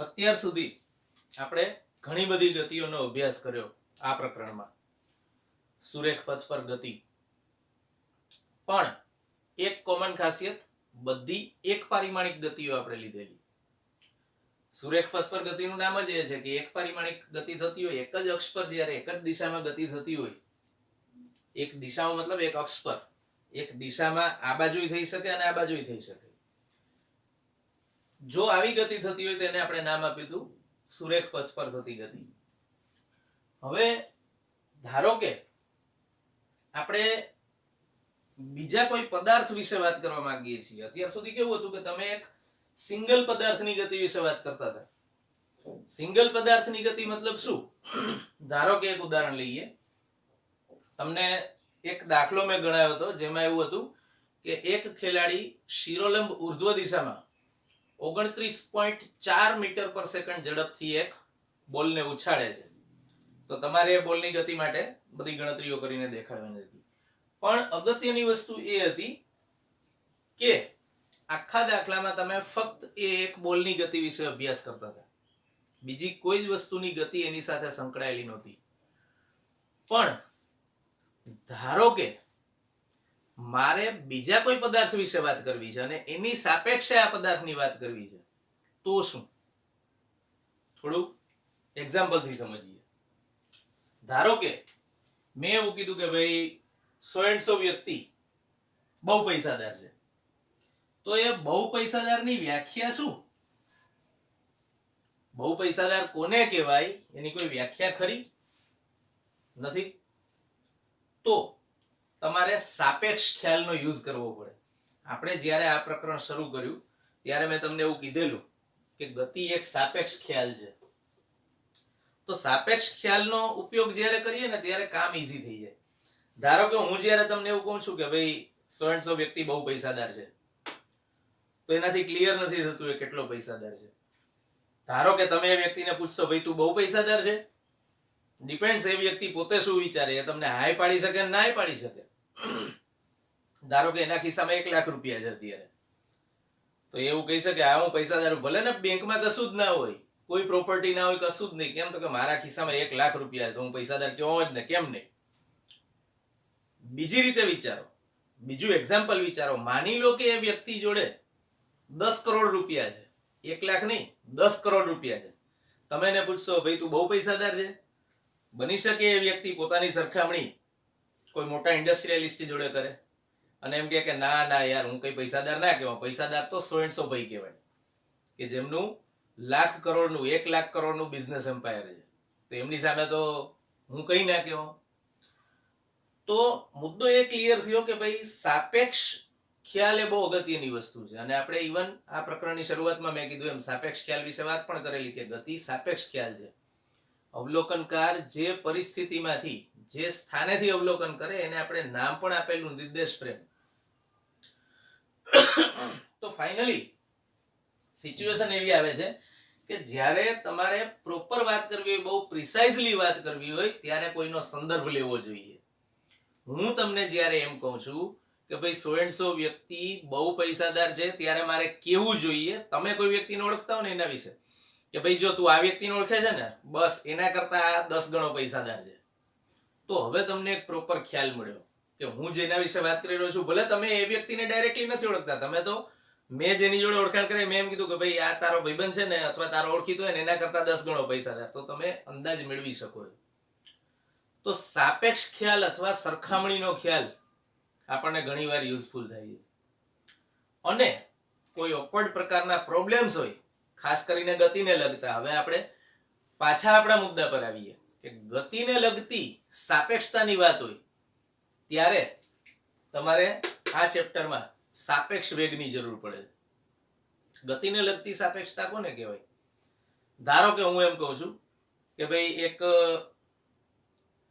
અત્યાર સુધી આપણે ઘણી બધી ગતિઓનો અભ્યાસ કર્યો આ પ્રકરણમાં, સુરેખ પથ પર ગતિ. પણ એક કોમન ખાસિયત, બધી એક પારિમાણિક ગતિઓ આપણે લીધેલી. સુરેખ પથ પર ગતિનું નામ જ એ છે કે એક પારિમાણિક ગતિ થતી હોય, એક જ અક્ષ પર જ્યારે એક જ દિશામાં ગતિ થતી હોય, એક દિશામાં મતલબ એક અક્ષ પર, એક દિશામાં આ બાજુય થઈ શકે અને આ બાજુય થઈ શકે. જો આવી ગતિ થતી હોય તેને આપણે નામ આપ્યું હતું સુરેખ પથ પર થતી ગતિ. હવે ધારો કે આપણે બીજા કોઈ પદાર્થ વિશે વાત કરવા માંગીએ છીએ. અત્યાર સુધી કેવું હતું કે તમે એક સિંગલ પદાર્થની ગતિ વિશે વાત કરતા હતા. સિંગલ પદાર્થની ગતિ મતલબ શું? ધારો કે એક ઉદાહરણ લઈએ. તમને એક દાખલો મેં ગણાવ્યો હતો જેમાં એવું હતું કે એક ખેલાડી શિરોલંબ ઉર્ધ્વ દિશામાં 29.4 મીટર પર સેકન્ડ ઝડપથી એક બોલને ઉછાળે છે. તો તમારે એ બોલની ગતિ માટે બધી ગણતરીઓ કરીને દેખાડવાની હતી. પણ અગત્યની વસ્તુ એ હતી કે આખા દાખલામાં તમે ફક્ત એ એક બોલની ગતિ વિશે અભ્યાસ કરતા હતા, બીજી કોઈ જ વસ્તુની ગતિ એની સાથે સંકળાયેલી નહોતી. પણ ધારો કે મારે બીજા કોઈ પદાર્થ વિશે વાત કરવી છે અને એની સાપેક્ષે આ પદાર્થની વાત કરવી છે, તો શું? થોડું એક્ઝામ્પલથી સમજીએ. ધારો કે મેં એવું કીધું કે ભાઈ 100 વ્યક્તિ બહુ પૈસાદાર છે. તો એ બહુ પૈસાદારની વ્યાખ્યા શું? બહુ પૈસાદાર કોને કહેવાય એની કોઈ વ્યાખ્યા ખરી નથી. તો તમારે સાપેક્ષ ખ્યાલનો યુઝ કરવો પડે. આપણે જ્યારે આ પ્રકરણ શરૂ કર્યું ત્યારે મેં તમને એવું કીધેલું કે ગતિ એક સાપેક્ષ ખ્યાલ છે. તો સાપેક્ષ ખ્યાલનો ઉપયોગ જ્યારે કરીએ ને ત્યારે કામ ઈઝી થઈ જાય. ધારો કે હું જ્યારે તમને એવું કહું છું કે ભાઈ 100 વ્યક્તિ બહુ પૈસાદાર છે, તો એનાથી ક્લિયર નથી થતું એ કેટલો પૈસાદાર છે. ધારો કે તમે એ વ્યક્તિને પૂછશો ભાઈ તું બહુ પૈસાદાર છે, ડિપેન્ડ્સ એ વ્યક્તિ પોતે શું વિચારે, એ તમને હાય પાડી શકે ને નાય પાડી શકે. ધારો કે એના ખિસ્સામાં 1 લાખ રૂપિયા છે અત્યારે, તો એવું કહી શકે હા હું પૈસાદાર, ભલે ને બેંકમાં કશું જ ના હોય, કોઈ પ્રોપર્ટી ના હોય, કશું જ નહીં. કેમ? તો કે મારા ખિસ્સામાં 1 લાખ રૂપિયા, તો હું પૈસાદાર કેવો જ ને, કેમ નહીં? બીજી રીતે વિચારો, બીજું એક્ઝામ્પલ વિચારો. માની લો કે એ વ્યક્તિ જોડે 10 કરોડ રૂપિયા છે, 1 લાખ નહીં, 10 કરોડ રૂપિયા છે. તમે એને પૂછશો ભાઈ તું બહુ પૈસાદાર છે? બની શકે એ વ્યક્તિ પોતાની સરખામણી કોઈ મોટા ઇન્ડસ્ટ્રીયલિસ્ટ જોડે કરે અને એમ કે ના ના યાર હું કઈ પૈસાદાર ના કહેવાય. પૈસાદાર તો 100 ભાઈ કહેવાય કે જેમનું લાખ કરોડનું 1 લાખ કરોડનું બિઝનેસ એમ્પાયર છે. તો એમની સામે તો હું કઈ ના કહેવાય. તો મુદ્દો એ ક્લિયર થયો કે ભાઈ સાપેક્ષ ખ્યાલ એ બહુ અગત્યની વસ્તુ છે. અને આપણે ઇવન આ પ્રકરણની શરૂઆતમાં મેં કીધું એમ સાપેક્ષ ખ્યાલ વિશે વાત પણ કરેલી કે ગતિ સાપેક્ષ ખ્યાલ છે. અવલોકનકાર જે પરિસ્થિતિમાંથી, જે સ્થાનેથી અવલોકન કરે એને આપણે નામ પણ આપેલું નિર્દેશ પ્રેમ. તો ફાઇનલી સિચ્યુએશન એવી આવે છે કે જ્યારે તમારે પ્રોપર વાત કરવી હોય, બહુ પ્રિસાઇઝલી વાત કરવી હોય, ત્યારે કોઈનો સંદર્ભ લેવો જોઈએ. હું તમને જ્યારે એમ કહું છું કે ભાઈ 100 વ્યક્તિ બહુ પૈસાદાર છે, ત્યારે મારે કેવું જોઈએ? તમે કોઈ વ્યક્તિને ઓળખતા હો ને એના વિશે કે ભાઈ જો તું આ વ્યક્તિને ઓળખે છે ને, બસ એના કરતા 10 ગણો પૈસાદાર છે. તો હવે તમને એક પ્રોપર ખ્યાલ મળ્યો કે હું જેના વિશે વાત કરી રહ્યો છું, ભલે તમે એ વ્યક્તિને ડાયરેક્ટલી નથી ઓળખતા, તમે તો મેં જેની જોડે ઓળખાણ કરી મેં એમ કીધું કે ભાઈ આ તારો ભાઈબંધ છે ને અથવા તારો ઓળખીતો હોય ને એના કરતા 10 ગણો પૈસાદાર, તો તમે અંદાજ મેળવી શકો. તો સાપેક્ષ ખ્યાલ અથવા સરખામણીનો ખ્યાલ આપણને ઘણીવાર યુઝફુલ થાય છે. અને કોઈ ઓકવર્ડ પ્રકારના પ્રોબ્લેમ્સ હોય, ખાસ કરીને ગતિને લગતા, હવે આપણે પાછા આપણા મુદ્દા પર આવીએ કે ગતિને લગતી સાપેક્ષતાની વાત હોય ત્યારે તમારે આ ચેપ્ટરમાં સાપેક્ષ વેગની જરૂર પડે. ગતિને લગતી સાપેક્ષતા કોને કહેવાય? ધારો કે હું એમ કહું છું કે ભાઈ એક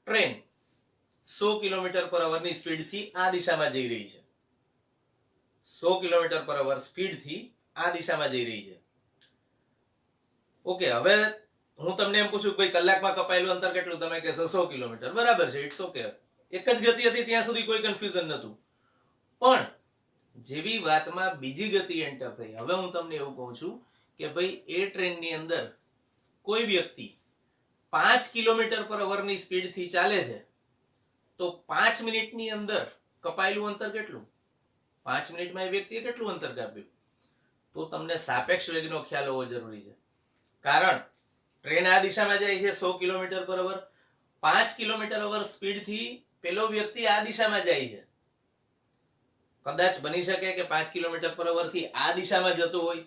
ટ્રેન 100 કિલોમીટર પર અવરની સ્પીડથી આ દિશામાં જઈ રહી છે. 100 કિલોમીટર પર અવર સ્પીડથી આ દિશામાં જઈ રહી છે. ઓકે, હવે હું તમને એમ પૂછું કે ભાઈ કલાકમાં કપાયેલું અંતર કેટલું? તમે કહેશો 100 કિલોમીટર. બરાબર છે, ઇટ્સ ઓકે. એક જ ગતિ હતી ત્યાં સુધી કોઈ કન્ફ્યુઝન નહોતું. પણ જેવી વાતમાં બીજી ગતિ એન્ટર થઈ, હવે હું તમને એવું કહું છું કે ભાઈ એ ટ્રેનની અંદર કોઈ વ્યક્તિ 5 કિલોમીટર પર અવરની સ્પીડથી ચાલે છે તો 5 મિનિટની અંદર કપાયેલું અંતર કેટલું? 5 મિનિટમાં એ વ્યક્તિએ કેટલું અંતર કાપ્યું? તો તમને સાપેક્ષ વેગનો ખ્યાલ હોવો જરૂરી છે. કારણ ટ્રેન આ દિશામાં જાય છે 100 કિલોમીટર પર અવર, 5 કિલોમીટર અવર સ્પીડથી પેલો વ્યક્તિ આ દિશામાં જાય છે. કદાચ બની શકે કે 5 કિલોમીટર પર અવર થી આ દિશામાં જતો હોય,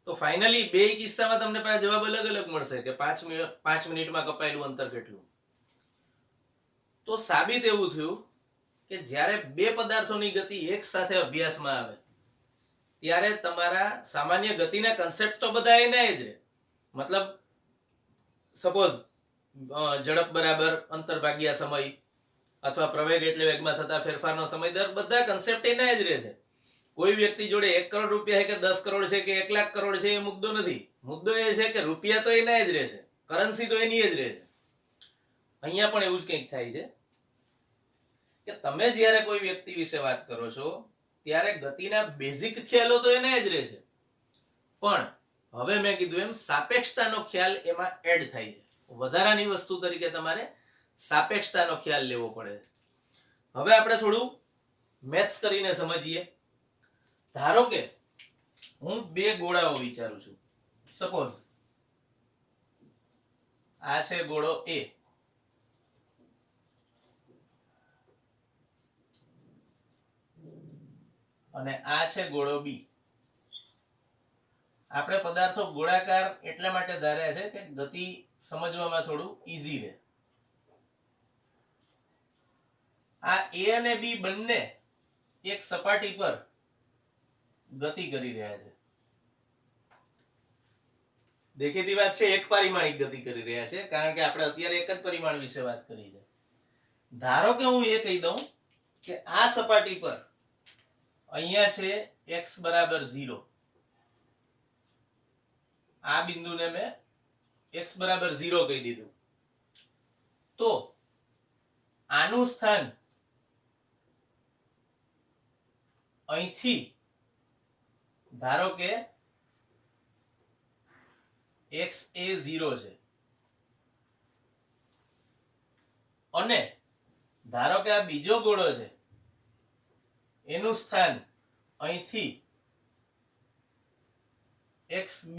તો ફાઇનલી બે કિસ્સામાં તમને પાછા જવાબ અલગ અલગ મળશે કે 5 મિનિટમાં કપાયેલું અંતર કેટલું. તો સાબિત એવું થયું કે જ્યારે બે પદાર્થોની ગતિ એક સાથે અભ્યાસમાં આવે ત્યારે તમારા સામાન્ય ગતિના કન્સેપ્ટ તો બધા એના જ રહે. મતલબ સપોઝ ઝડપ બરાબર અંતર ભાગ્યા સમય અથવા પ્રવેગ એટલે વેગમાં થતા ફેરફારનો સમય દર, બધા કન્સેપ્ટ એના જ રહે છે. કોઈ વ્યક્તિ જોડે 1 કરોડ રૂપિયા છે કે 10 કરોડ છે કે 1 લાખ કરોડ છે એ મુદ્દો નથી. મુદ્દો એ છે કે રૂપિયા તો એના જ રહે છે, કરન્સી તો એની જ રહે છે. અહીંયા પણ એવું જ કંઈક થાય છે કે તમે જ્યારે કોઈ વ્યક્તિ વિશે વાત કરો છો ત્યારે ગતિના બેઝિક ખ્યાલો તો એના જ રહે છે, પણ હવે મેં કીધું એમ સાપેક્ષતાનો ખ્યાલ એમાં એડ થાય છે. વધારાની વસ્તુ તરીકે તમારે સાપેક્ષતાનો ખ્યાલ લેવો પડે છે. હવે આપણે થોડું મેથ્સ કરીને સમજીએ. ધારો કે હું બે ગોળાઓ વિચારું છું. સપોઝ આ છે ગોળો A અને આ છે ગોળો B. આપણે પદાર્થો ગોળાકાર એટલા માટે ધાર્યા છે કે ગતિ સમજવામાં થોડું ઈઝી રહે. આ A અને B બંને એક સપાટી પર ગતિ કરી રહ્યા છે. દેખીતી વાત છે એક પરિમાણિક ગતિ કરી રહ્યા છે, કારણ કે આપણે અત્યારે એક જ પરિમાણ વિશે વાત કરી છે. ધારો કે હું એ કહી દઉં કે આ સપાટી પર અહીંયા છે x બરાબર 0. આ બિંદુને મેં x બરાબર 0 કહી દીધું. તો આનું સ્થાન અહીંથી ધારો કે x એ 0 છે અને ધારો કે આ બીજો ગોળો છે એનું સ્થાન અહીંથી xb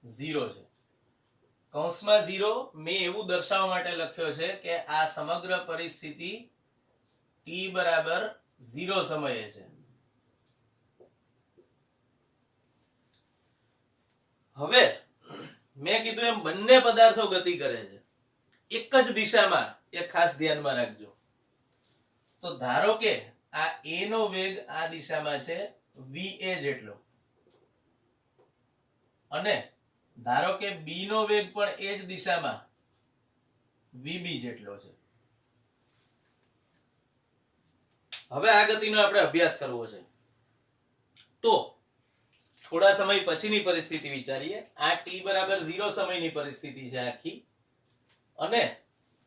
0 છે. કૌંસમાં 0 મેં એવું દર્શાવવા માટે લખ્યો છે કે આ સમગ્ર પરિસ્થિતિ t બરાબર 0 સમયે છે. હવે મેં કીધું એમ બંને પદાર્થો ગતિ કરે છે એક જ દિશામાં. એ ખાસ ધ્યાનમાં રાખજો. તો ધારો કે આ a નો વેગ આ દિશામાં છે va જેટલો અને ધારો કે b નો વેગ પણ એ જ દિશામાં vb જેટલો છે. હવે આ ગતિનો આપણે અભ્યાસ કરવો છે તો થોડા સમય પછીની પરિસ્થિતિ વિચારીએ. આ t બરાબર 0 સમયની પરિસ્થિતિ છે આખી, અને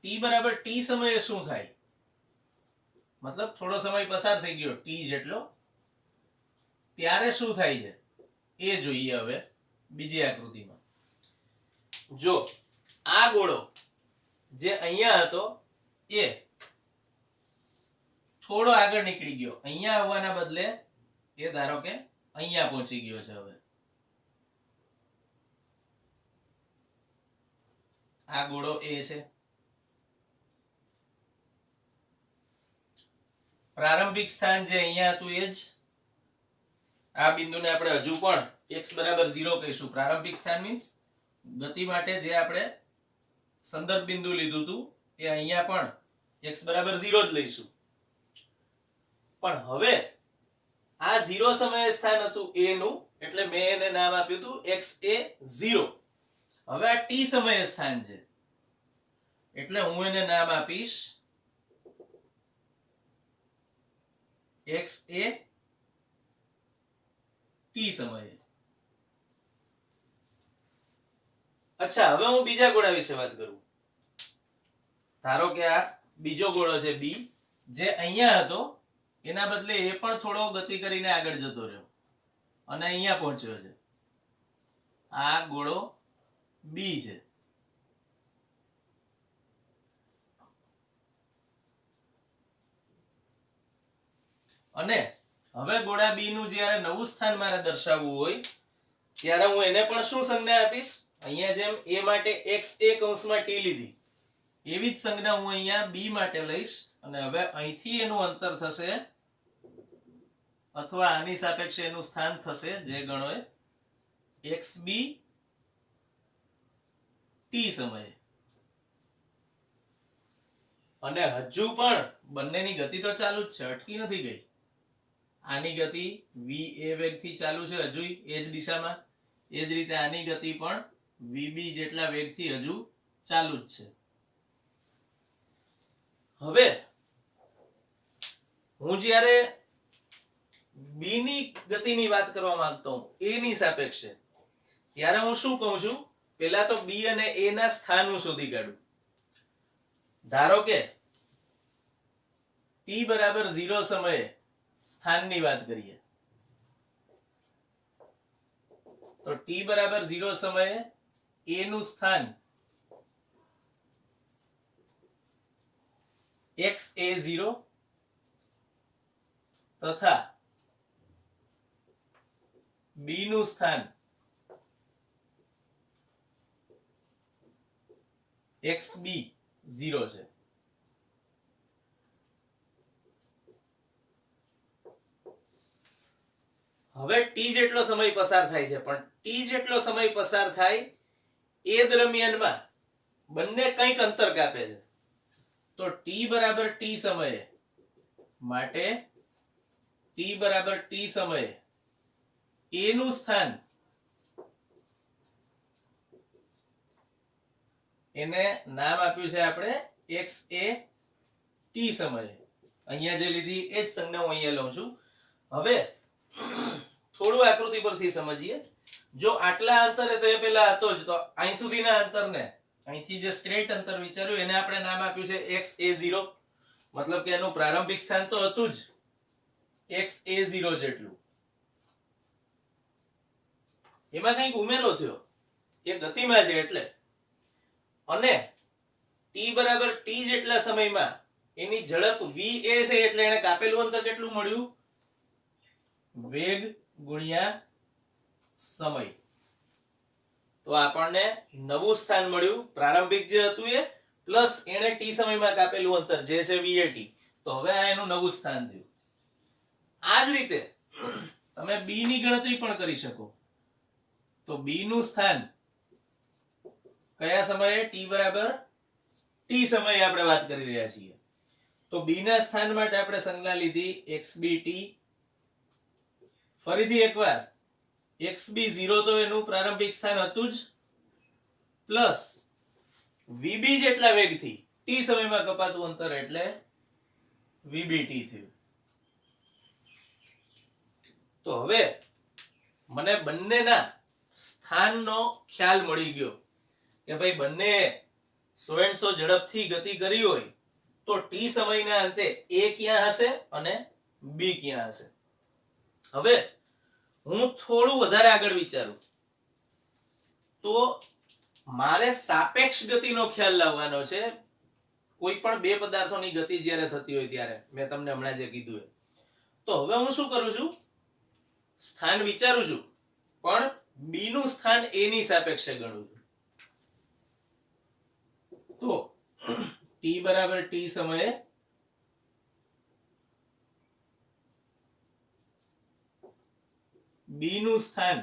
t બરાબર t સમયે શું થાય? મતલબ થોડો સમય પસાર થઈ ગયો t જેટલો, ત્યારે શું થાય છે એ જોઈએ. હવે બીજી આકૃતિમાં જો આ ગોળો જે અહીંયા હતો એ થોડો આગળ નીકળી ગયો, અહીંયા આવવાના બદલે એ ધારો કે અહીંયા પહોંચી ગયો છે. હવે આ ગોળો A છે. પ્રારંભિક સ્થાન જે અહીંયા હતું એ જ. આ બિંદુને આપણે હજુ પણ x બરાબર 0 કહીશું. પ્રારંભિક સ્થાન મીન્સ ગતિ માટે જે આપણે સંદર્ભ બિંદુ લીધું હતું એ અહીંયા પણ x બરાબર 0 જ લઈશું. પણ હવે આ 0 સમયે સ્થાન હતું a નું, એટલે મેં એને નામ આપ્યું હતું x a 0. હવે આ t સમયે સ્થાન છે એટલે હું એને નામ આપીશ x a t સમયે. અચ્છા, હવે હું બીજા ગોળા વિશે વાત કરું. ધારો કે આ બીજો ગોળો છે b, જે અહીંયા હતો એના બદલે એ પણ થોડો ગતિ કરીને આગળ જતો રહ્યો. અને અહીંયા પહોંચ્યો છે. આ ગોળો બી છે. અને હવે ગોળા બી નું જ્યારે નવું સ્થાન મારે દર્શાવવું હોય ત્યારે હું એને પણ શું સંજ્ઞા આપીશ? અહીંયા જેમ a માટે x a કૌંસમાં t લીધી એવી જ સંજ્ઞા હું અહીંયા b માટે લઈશ. અને હવે અહીંથી એનું અંતર થશે અથવા આની સાપેક્ષે એનું સ્થાન થશે જે ગણોય xb t સમયે. અને હજુ પણ બંનેની ગતિ તો ચાલુ જ છે, અટકી નથી ગઈ. આની ગતિ va વેગથી ચાલુ છે હજુ એ જ દિશામાં. એ જ રીતે આની ગતિ પણ vb જેટલા વેગથી હજુ ચાલુ જ છે. હવે હું જ્યારે b ની ગતિની વાત કરવા માંગતો હું a ની સાપેક્ષે, ત્યારે હું શું કહું છું? પહેલા તો b અને a ના સ્થાન હું શોધી કાઢું. ધારો કે t બરાબર 0 સમયે સ્થાનની વાત કરીએ તો t બરાબર 0 સમયે a નું સ્થાન xa0 તથા b નું સ્થાન xb0 છે. હવે t જેટલો સમય પસાર થાય છે, પણ t જેટલો સમય પસાર થાય એ દરમિયાનમાં બંને કંઈક અંતર કાપે છે. તો t બરાબર t સમયે માટે t બરાબર t સમયે a નું સ્થાન એને નામ આપ્યું છે આપણે xa t સમયે. અહીંયા જે લીધી એ જ સંજ્ઞા હું અહીંયા લઉં છું. હવે થોડું આકૃતિ પરથી સમજીએ. જો આટલા અંતરે તો એ પહેલા હતો જ, તો અહીં સુધીના અંતરને અહીંથી જે સ્ટ્રેટ અંતર વિચાર્યું એને આપણે નામ આપ્યું છે xa0. મતલબ કે એનું પ્રારંભિક સ્થાન તો હતું જ xa0 જેટલું. એમાં કંઈક ઉમેરો થયો, એ ગતિમાં છે એટલે. અને t બરાબર t જેટલા સમયમાં એની ઝડપ va છે એટલે એને કાપેલું અંતર કેટલું મળ્યું? વેગ ગુણ્યા સમય. તો આપણને નવું સ્થાન મળ્યું, પ્રારંભિક જે હતું એ પ્લસ એને t સમયમાં કાપેલું અંતર જે છે vat. તો હવે આ એનું નવું સ્થાન થયું. આ જ રીતે તમે b ની ગણતરી પણ કરી શકો. તો b નું સ્થાન કયા સમયે? t બરાબર t સમયે આપણે વાત કરી રહ્યા છીએ. તો b ના સ્થાન માટે આપણે સંજ્ઞા લીધી xbt. ફરીથી એકવાર xb0 તો એનું પ્રારંભિક સ્થાન હતું જ, પ્લસ vb જેટલા વેગથી t સમયમાં કપાતું અંતર એટલે vbt થયું. તો હવે મને બંનેના સ્થાનનો ખ્યાલ મળી ગયો કે ભાઈ બંને 100 ઝડપથી ગતિ કરી હોય તો t સમયના અંતે a ક્યાં હશે અને b ક્યાં હશે. હવે હું થોડું વધારે આગળ વિચારું તો મારે સાપેક્ષ ગતિનો ખ્યાલ લાવવાનો છે. કોઈ પણ બે પદાર્થોની ગતિ જ્યારે થતી હોય ત્યારે, મેં તમને હમણાં જે કીધું એ. તો હવે હું શું કરું છું? સ્થાન વિચારું છું, પણ b નું સ્થાન a ની સાપેક્ષે ગણું છું. તો t બરાબર t સમયે b નું સ્થાન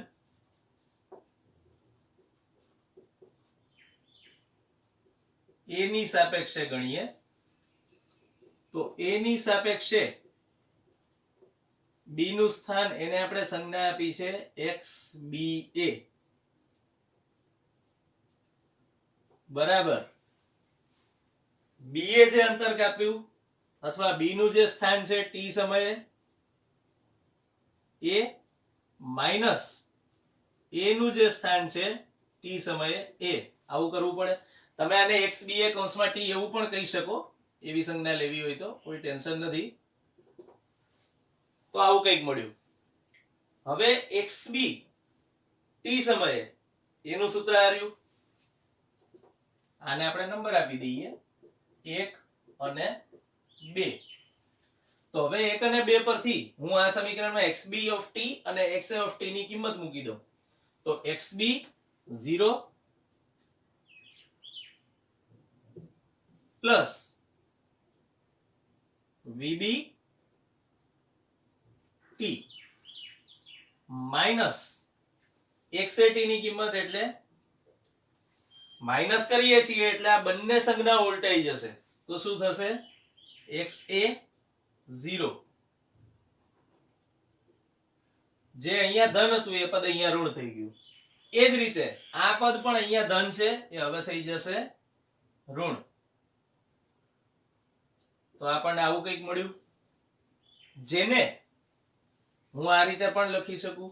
a ની સાપેક્ષે ગણીએ તો a ની સાપેક્ષે b નું સ્થાન એને આપણે સંજ્ઞા આપી છે xba બરાબર b એ જે અંતર કાપ્યું અથવા b નું જે સ્થાન છે t સમયે એ માઈનસ a નું જે સ્થાન છે t સમયે એ. આવું કરવું પડે. તમે આને xba કૌંસમાં t એવું પણ કહી શકો, એવી સંજ્ઞા લેવી હોય તો કોઈ ટેન્શન નથી. તો આવું કંઈક મળ્યું. હવે xb t સમયે એનું સૂત્ર આવ્યું, આને આપણે નંબર આપી દઈએ 1 અને 2. તો હવે 1 અને 2 પરથી હું આ સમીકરણમાં xb of t અને xa of t ની કિંમત મૂકી દઉં. તો xb 0 plus vb t minus xa t ની કિંમત એટલે માઇનસ કરીએ છીએ એટલે આ બંને સંજ્ઞા ઉલટાઈ જશે. તો શું થશે? xa 0, જે અહીંયા ધન હતું એ પદ અહીંયા ઋણ થઈ ગયું. એ જ રીતે આ પદ પણ અહીંયા ધન છે એ હવે થઈ જશે ઋણ. તો આપણને આવું કંઈક મળ્યું, જેને હું આ રીતે પણ લખી શકું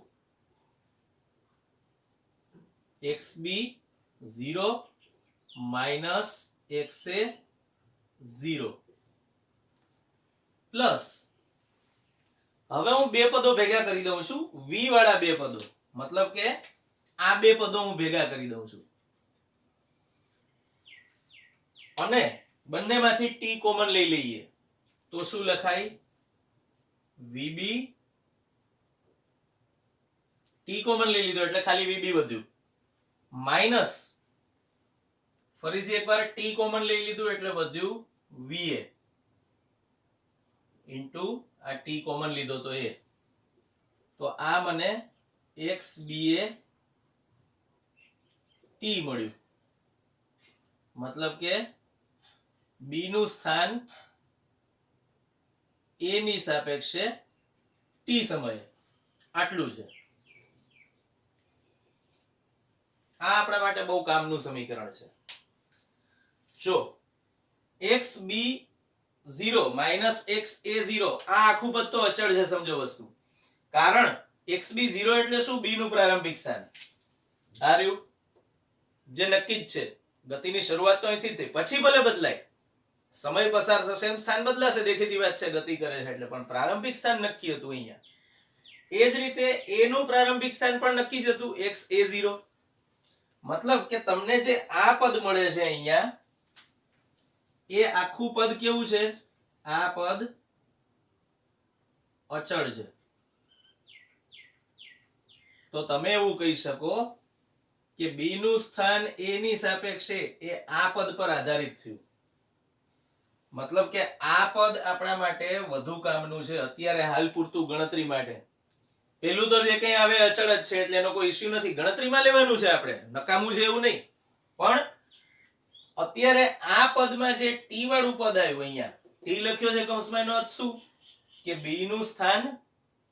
xb 0 માઇનસ xa 0 પ્લસ હવે હું બે પદો ભેગા કરી દઉં છું, v વાળા બે પદો, મતલબ કે આ બે પદો હું ભેગા કરી દઉં છું અને બંનેમાંથી t કોમન લઈ લઈએ. તો શું લખાય? vb t કોમન લઈ લીધો એટલે ખાલી vb વધ્યું, માઇનસ ફરીથી એકવાર t કોમન લઈ લીધું એટલે વધ્યું va ઇન્ટુ આ t કોમન લીધો તો એ. તો આ મને xba t મળ્યું, મતલબ કે b નું સ્થાન a ની સાપેક્ષે t સમયે આટલું છે. આ આપણા માટે બહુ કામનું સમીકરણ છે. જો xb 0 માઇનસ xa 0 આ આખું પદ તો અચળ છે, સમજો વસ્તુ. કારણ xb 0 એટલે શું? b નું પ્રારંભિક સ્થાન આ રહ્યું, જે નક્કી જ છે. ગતિની શરૂઆત તો અહીંથી થઈ, પછી ભલે બદલાય, સમય પસાર થશે એમ સ્થાન બદલાશે, દેખીતી વાત છે, ગતિ કરે છે એટલે, પણ પ્રારંભિક સ્થાન નક્કી હતું અહીંયા. એ જ રીતે a નું પ્રારંભિક સ્થાન પણ નક્કી જ હતું, xa 0. મતલબ કે તમને જે આ પદ મળે છે અહીંયા, એ આખું પદ કેવું છે? આ પદ અચળ છે. તો તમે એવું કહી શકો કે b નું સ્થાન a ની સાપેક્ષે એ આ પદ પર આધારિત થયું. મતલબ કે આ પદ આપણા માટે વધુ કામનું છે અત્યારે હાલ પૂરતું ગણતરી માટે. પેલું તો જે કંઈ આવે અચળ જ છે એટલે એનો કોઈ ઇશ્યુ નથી, ગણતરીમાં લેવાનું છે, આપણે નકામું છે એવું નહીં. પણ અત્યારે આ પદમાં જે t વાળું પદ આવ્યું, અહીંયા t લખ્યો છે કૌંસમાં, એનો અર્થ શું? કે b નું સ્થાન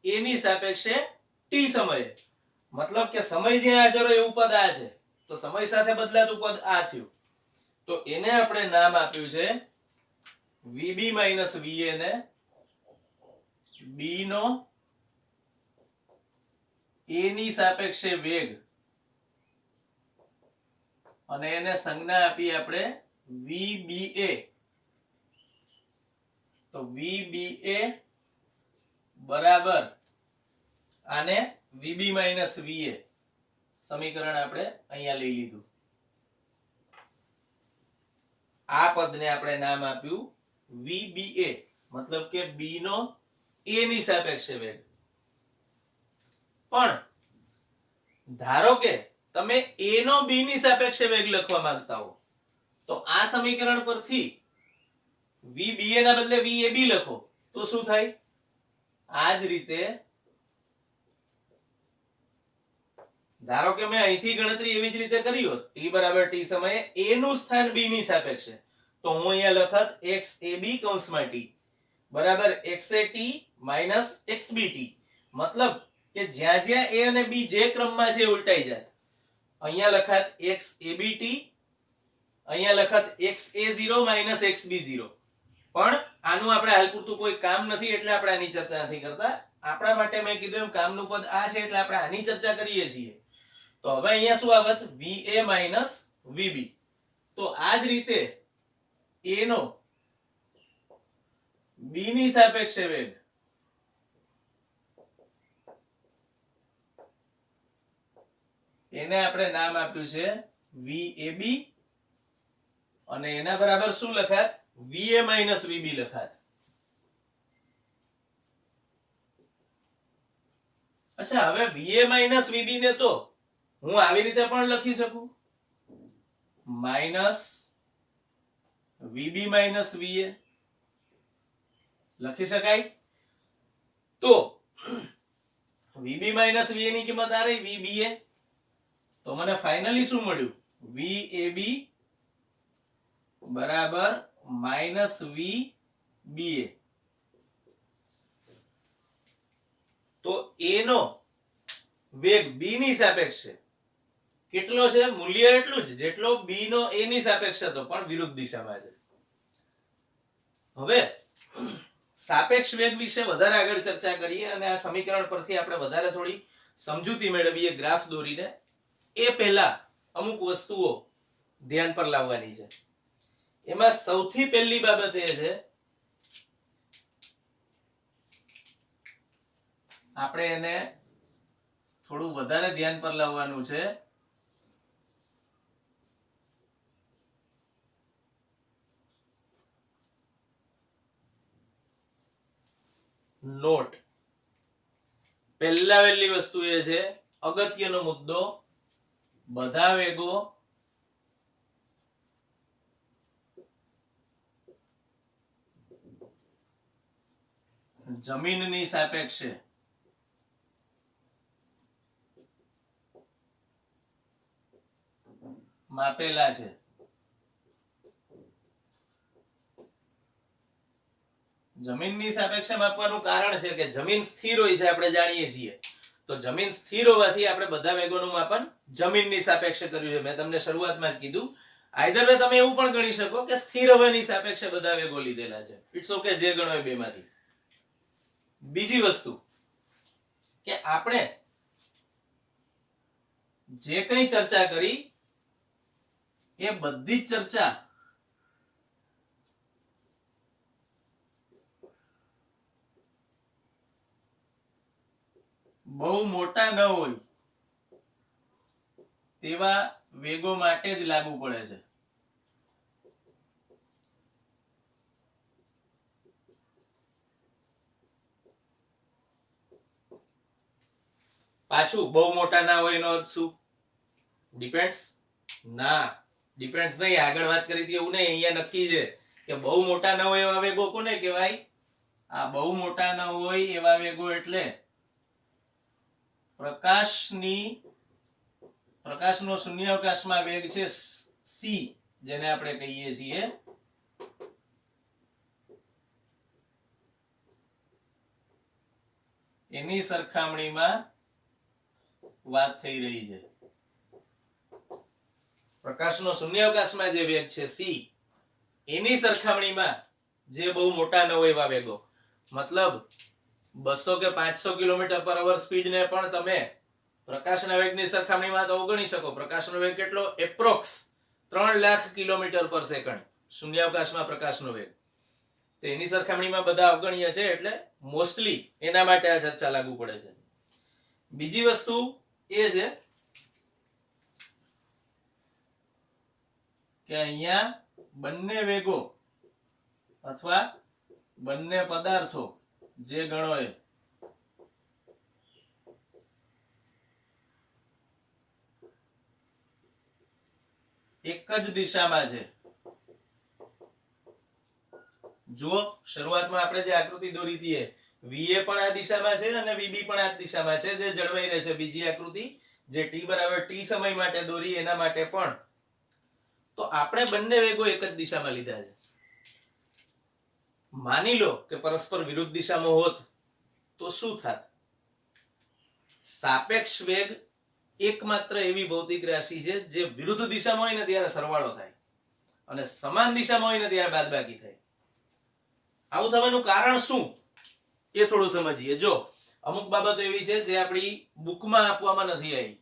a ની સાપેક્ષે t સમયે, મતલબ કે સમય જ્યાં હાજર હોય એવું પદ આ છે, તો સમય સાથે બદલાતું પદ આ થયું. તો એને આપણે નામ આપ્યું છે vb માઇનસ va ને b નો a ની સાપેક્ષે વેગ, અને એને સંજ્ઞા આપી આપણે vba. તો vba બરાબર આને vb માઇનસ va સમીકરણ આપણે અહીંયા લઈ લીધું. આ પદને આપણે નામ આપ્યું vba, મતલબ કે b નો a ની સાપેક્ષે વેગ. પણ ધારો કે તમે a નો b ની સાપેક્ષે વેગ લખવા માંગતા હો, તો આ સમીકરણ પરથી vba ના બદલે vab લખો તો શું થાય? આ જ રીતે ધારો કે મેં અહીંથી ગણતરી એવી જ રીતે કરી હોત, t બરાબર t સમયે a નું સ્થાન b ની સાપેક્ષે, તો હું અહીંયા લખત xab કૌંસમાં t બરાબર xat માઇનસ xbt. મતલબ કે જ્યાં જ્યાં a અને b જે ક્રમમાં છે ઉલટાઈ જાત. અહીંયા લખાત xabt, અહીંયા લખાત xa0 માઇનસ xb0. પણ આનું આપણે હાલ પૂરતું કોઈ કામ નથી એટલે આપણે આની ચર્ચા નથી કરતા. આપણા માટે મેં કીધું એમ કામનું પદ આ છે એટલે આપણે આની ચર્ચા કરીએ છીએ. તો હવે અહીંયા શું આવત? va minus vb. તો આ જ રીતે a નો b ની સાપેક્ષે વેગ એને આપણે નામ આપ્યું છે VAB અને એના બરાબર શું લખાત? VA minus VB લખાત. અચ્છા, હવે VA માઇનસ VB ને તો હું આવી રીતે પણ લખી શકું, માઇનસ VB માઇનસ VA લખી શકાય. તો VB માઇનસ VA ની કિંમત આ રહી VBA. તો મને ફાઇનલી શું મળ્યું? VAB બરાબર માઇનસ VBA. તો A નો વેગ B ની સાપેક્ષે કેટલો છે? મૂલ્ય એટલું જ જેટલો B નો A ની સાપેક્ષે હતો, પણ વિરુદ્ધ દિશામાં છે. હવે સાપેક્ષ વેગ વિશે વધારે આગળ ચર્ચા કરીએ અને આ સમીકરણ પરથી આપણે વધારે થોડી સમજૂતી મેળવીએ ગ્રાફ દોરીને. એ પહેલા અમુક વસ્તુઓ ધ્યાન પર લાવવાની છે. એમાં સૌથી પહેલી બાબત એ છે આપણે એને થોડું વધારે ધ્યાન પર લાવવાનું છે. નોટ. પહેલી વસ્તુ એ છે, અગત્યનો મુદ્દો, બધા વેગો જમીનની સાપેક્ષે માપેલા છે. જમીનની સાપેક્ષે માપવાનું કારણ છે કે જમીન સ્થિર હોય છે, આપણે જાણીએ છીએ. તો જમીન સ્થિર હોવાથી આપણે બધા વેગોનું માપન જમીનની સાપેક્ષે કર્યું છે. મેં તમને શરૂઆતમાં જ કીધું, આઈધર વે તમે એવું પણ ગણી શકો કે સ્થિર હવાની સાપેક્ષે બધા વેગો લીધેલા છે. ઇટ્સ ઓકે, જે ગણો એ બેમાંથી. બીજી વસ્તુ કે આપણે જે કંઈ ચર્ચા કરી એ બધી જ ચર્ચા બહુ મોટા ન હોય તેવા વેગો માટે જ લાગુ પડે છે. પાછું બહુ મોટા ના હોય એનો અર્થ શું? ડિપેન્ડ્સ? ના, ડિપેન્ડ્સ નહીં. આગળ વાત કરી હતી એવું નહીં. અહીંયા નક્કી છે કે બહુ મોટા ન હોય એવા વેગો કોને કહેવાય? આ બહુ મોટા ન હોય એવા વેગો એટલે પ્રકાશનો શૂન્યાવકાશમાં વેગ છે c, જેને આપણે કહીએ છીએ એની સરખામણીમાં વાત થઈ રહી છે. પ્રકાશનો શૂન્યાવકાશમાં જે વેગ છે c, એની સરખામણીમાં જે બહુ મોટા ન હોય એવા વેગો, મતલબ 200 કે 500 કિલોમીટર પર અવર સ્પીડ ને પણ તમે પ્રકાશના વેગની સરખામણીમાં તો અવગણી શકો. પ્રકાશનો વેગ કેટલો? એપ્રોક્સ 3 લાખ કિલોમીટર પર સેકન્ડ શૂન્યાવકાશમાં પ્રકાશનો વેગ. તો એની સરખામણીમાં બધા અવગણ્ય છે, એટલે મોસ્ટલી એના માટે આ ચર્ચા લાગુ પડે છે. બીજી વસ્તુ એ છે કે અહીંયા બંને વેગો અથવા બંને પદાર્થો જે ગણો એ એક જ દિશામાં છે. જુઓ, શરૂઆતમાં આપણે જે આકૃતિ દોરી હતી VA પણ આ દિશામાં છે અને VB પણ આ દિશામાં છે, જે જળવાઈ રહે છે. બીજી આકૃતિ જે t બરાબર t સમય માટે દોરી એના માટે પણ. તો આપણે બંને વેગો એક જ દિશામાં લીધા છે. માની લો કે પરસ્પર વિરુદ્ધ દિશામાં હોત તો શું થાત? સાપેક્ષ વેગ એકમાત્ર એવી ભૌતિક રાશિ છે જે વિરુદ્ધ દિશામાં હોય ને ત્યારે સરવાળો થાય અને સમાન દિશામાં હોય ને ત્યારે બાદબાકી થાય. આવું થવાનું કારણ શું એ થોડું સમજીએ. જો અમુક બાબતો એવી છે જે આપણી બુકમાં આપવામાં નથી આવી,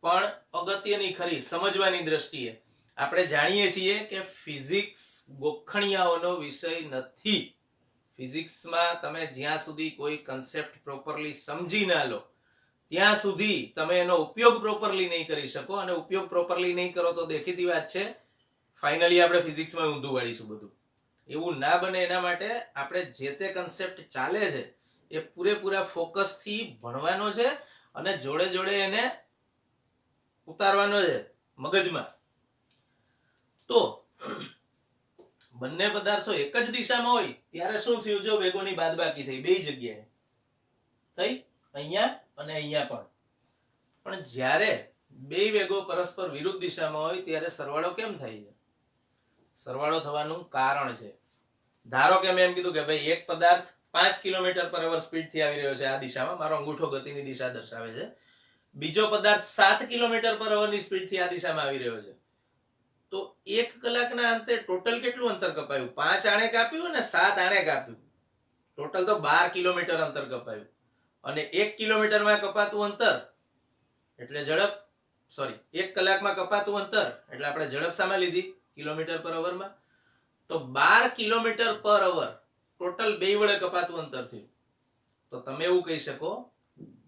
પણ અગત્યની ખરી સમજવાની દ્રષ્ટિએ. આપણે જાણીએ છીએ કે ફિઝિક્સ ગોખણિયાઓનો વિષય નથી. ફિઝિક્સમાં તમે જ્યાં સુધી કોઈ કન્સેપ્ટ પ્રોપરલી સમજી ના લો ત્યાં સુધી તમે એનો ઉપયોગ પ્રોપરલી નહીં કરી શકો, અને ઉપયોગ પ્રોપરલી નહીં કરો તો દેખીતી વાત છે ફાઇનલી આપણે ફિઝિક્સમાં ઊંધું વાળીશું બધું. એવું ના બને એના માટે આપણે જે તે કન્સેપ્ટ ચાલે છે એ પૂરેપૂરા ફોકસથી ભણવાનો છે અને જોડે જોડે એને ઉતારવાનો છે મગજમાં. તો બંને પદાર્થો એક જ દિશામાં હોય ત્યારે શું થયું? જો વેગોની બાદબાકી થઈ બે જગ્યાએ થઈ, અહીંયા અને અહીંયા પણ. પણ જ્યારે બે વેગો પરસ્પર વિરુદ્ધ દિશામાં હોય ત્યારે સરવાળો કેમ થાય છે? સરવાળો થવાનું કારણ છે, ધારો કે મેં એમ કીધું કે ભાઈ એક પદાર્થ 5 કિલોમીટર પર અવર સ્પીડથી આવી રહ્યો છે આ દિશામાં, મારો અંગૂઠો ગતિની દિશા દર્શાવે છે. બીજો પદાર્થ 7 કિલોમીટર પર અવરની સ્પીડથી આ દિશામાં આવી રહ્યો છે. તો 1 કલાકના અંતે ટોટલ કેટલું અંતર કપાયું? 5 આણે કાપ્યું અને 7 આણે કાપ્યું. ટોટલ તો 12 કિલોમીટર અંતર કપાયું. અને 1 કિલોમીટરમાં કપાતું અંતર એટલે ઝડપ, સોરી 1 કલાકમાં કપાતું અંતર એટલે આપણે ઝડપ સામે લીધી કિલોમીટર પર અવરમાં. તો 12 કિલોમીટર પર અવર ટોટલ બે વડે કપાતું અંતર થયું. તો તમે એવું કહી શકો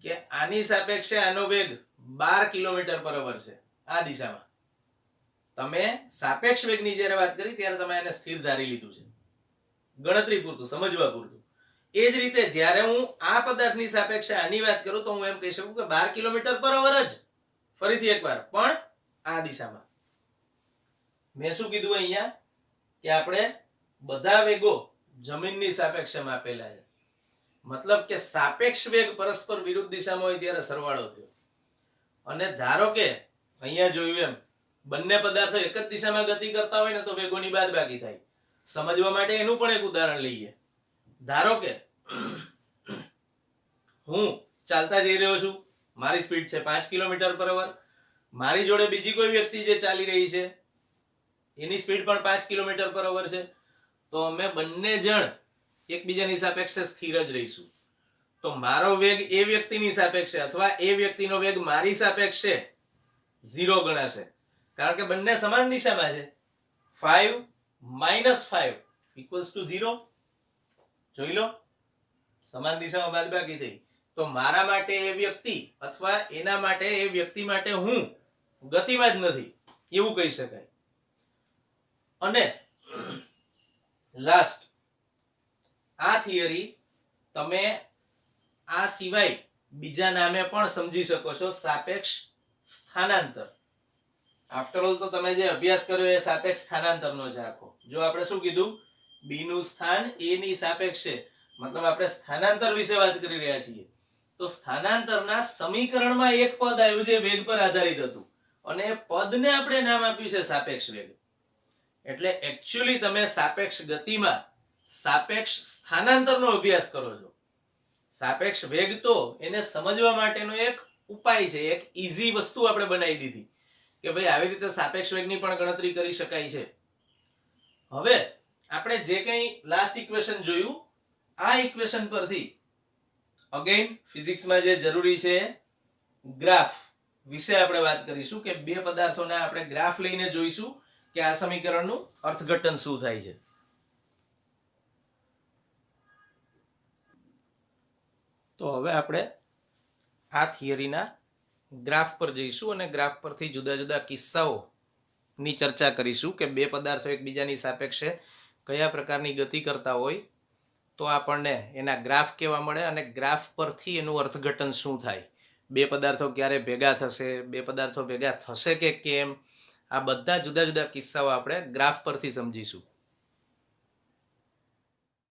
કે આની સાપેક્ષે આનો વેગ 12 કિલોમીટર પર અવર છે આ દિશામાં. તમે સાપેક્ષ વેગની જ્યારે વાત કરી ત્યારે તમે એને સ્થિર ધારી લીધું છે, ગણતરી પૂરતું, સમજવા પૂરતું. એ જ રીતે જ્યારે હું આ પદાર્થની સાપેક્ષે આની વાત કરું તો હું એમ કહી શકું કે 12 કિલોમીટર પર અવર જ, ફરીથી એકવાર, પણ આ દિશામાં. મેં શું કીધું અહીંયા કે આપણે બધા વેગો જમીનની સાપેક્ષે માપેલા છે. મતલબ કે સાપેક્ષ વેગ પરસ્પર વિરુદ્ધ દિશામાં હોય ત્યારે સરવાળો થયો. અને ધારો કે અહીંયા જોયું એમ બંને પદાર્થો એક જ દિશામાં ગતિ કરતા હોય ને તો વેગોની બાદબાકી થાય. સમજવા માટે એનું પણ એક ઉદાહરણ લઈએ. ધારો કે હું ચાલતા જઈ રહ્યો છું, મારી સ્પીડ છે 5 કિલોમીટર પર અવર. મારી જોડે બીજી કોઈ વ્યક્તિ જે ચાલી રહી છે એની સ્પીડ પણ 5 કિલોમીટર પર અવર છે. તો અમે બંને જણ એકબીજાની સાપેક્ષે સ્થિર જ રહીશું. તો મારો વેગ એ વ્યક્તિની સાપેક્ષે અથવા એ વ્યક્તિનો વેગ મારી સાપેક્ષે 0 ગણાશે, કારણ કે બંને સમાન દિશામાં છે. 5 - 5 = 0. જોઈ લો, સમાન દિશામાં બાદબાકી થઈ. તો મારા માટે એ વ્યક્તિ અથવા એના માટે એ વ્યક્તિ માટે હું ગતિમાં જ નથી એવું કહી શકાય. અને લાસ્ટ, આ થિયરી તમે આ સિવાય બીજા નામે પણ સમજી શકો છો, સાપેક્ષ સ્થાનાંતર. આફ્ટર ઓલ તો તમે જે અભ્યાસ કર્યો એ સાપેક્ષ સ્થાનાંતરનો છે આખો. જો આપણે શું કીધું, બી નું સ્થાન એ ની સાપેક્ષે, મતલબ આપણે સ્થાનાંતર વિશે વાત કરી રહ્યા છીએ. તો સ્થાનાંતરના સમીકરણમાં એક પદ આવ્યું છે વેગ પર આધારિત હતું અને એ પદને આપણે નામ આપ્યું છે સાપેક્ષ વેગ. એટલે એકચ્યુઅલી તમે સાપેક્ષ ગતિમાં સાપેક્ષ સ્થાનાંતરનો અભ્યાસ કરો છો. સાપેક્ષ વેગ તો એને સમજવા માટેનો એક ઉપાય છે, એક ઈઝી વસ્તુ આપણે બનાવી દીધી કે ભાઈ આવી રીતે સાપેક્ષ વેગની પણ ગણતરી કરી શકાય છે. હવે આપણે જે કંઈ લાસ્ટ ઇક્વેશન જોયું, આ ઇક્વેશન પરથી અગેન ફિઝિક્સમાં જે જરૂરી છે ગ્રાફ વિશે આપણે વાત કરીશું કે બે પદાર્થોના આપણે ગ્રાફ લઈને જોઈશું કે આ સમીકરણનું અર્થઘટન શું થાય છે. તો હવે આપણે આ થિયરીના ગ્રાફ પર જઈશું અને ગ્રાફ પરથી જુદા જુદા કિસ્સાઓની ચર્ચા કરીશું કે બે પદાર્થો એકબીજાની સાપેક્ષે કયા પ્રકારની ગતિ કરતા હોય તો આપણને એના ગ્રાફ કેવા મળે અને ગ્રાફ પરથી એનું અર્થઘટન શું થાય. બે પદાર્થો ક્યારે ભેગા થશે, બે પદાર્થો ભેગા થશે કે કેમ, આ બધા જુદા જુદા કિસ્સાઓ આપણે ગ્રાફ પરથી સમજીશું.